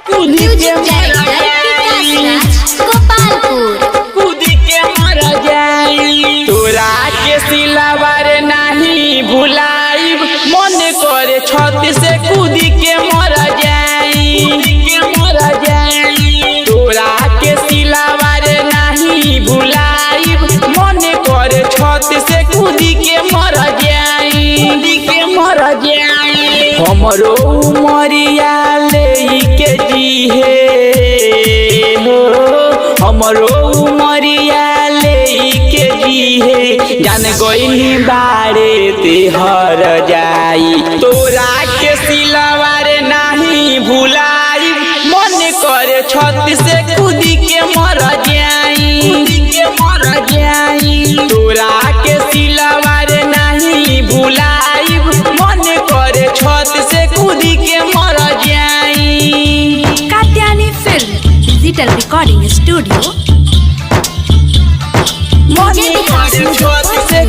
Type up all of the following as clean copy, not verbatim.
कूदी के मर जाई कूदी के मर जाई तोरा के सिलावर नहीं भुलाई मन करे छत से कूदी के मर जाई तोरा के सिलावर नहीं भुलाई मन करे छत से कूदी के मर जाई हमरो उमरिया लेके जीहे हो हमरो उमरिया लेके जीहे जान गइनी बारे ते हर जाई तोरा के सिलावर नहीं भुलाई मन करे छत से कूदी के मर जाई तोरा के सिलावर नहीं भुलाई मन करे छत से कूदी के मर जाई। Katyayani film digital recording studio मन करे छत से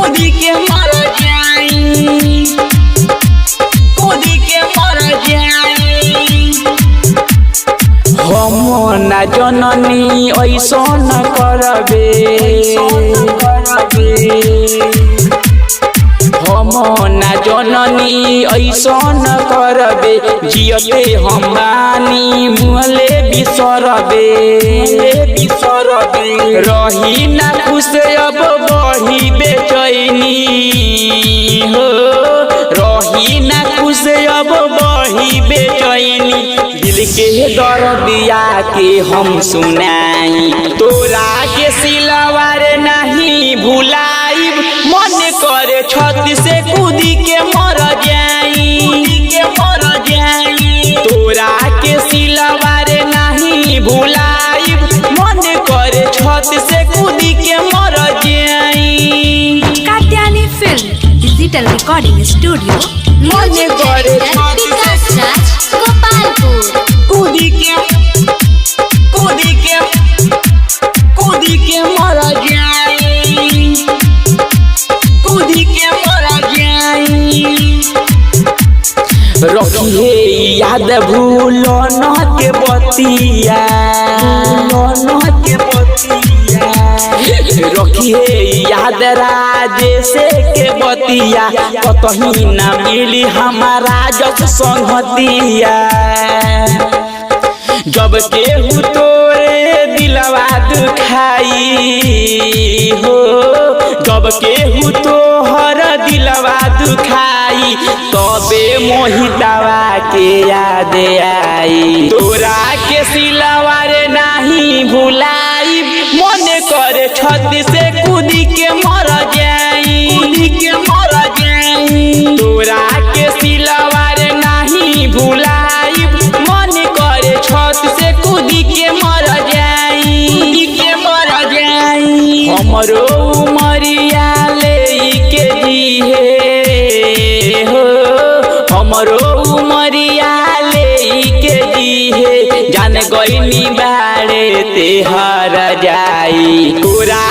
कूदी के मर जाई हम ना जननी ऐसन करबे हम ना जननी ऐसन करबे जियते हम बानी मुहले बिसरबे रही ना खुश अब बढ़ी बेचैनी हो रही ना खुश अब बढ़ी बेचैनी दिल के दर्दिया के हम सुनाई तोरा के सिलावर नहीं भुलाई मन करे छत से कूदी के मर जाई तोरा के सिलावर नहीं भुलाई मन करे छत से कूदी के मर जाई। Katyayani film digital recording studio मन करे छत से कूदी के मर जाई रखिए याद भूलो न के बतिया रखिए याद राजेश के बतिया कतही ना मिली हमारा जस संगतिया जब केहू तोरे दिलवा दुखाई हो जब केहू तोहर दिलवा दुखाई तबे मोहितवा के याद आई तोरा के सिलावर नहीं भुलाई मन करे छत से कूदी के मर जाई तोरा के सिलावर नहीं भुलाई मन करे छत से कूदी के मर जाई हमरो उमरिया लेके जीहे हो हमरो उमरिया लेके जीहे जान गइनी बारे ते हर जाई तोरा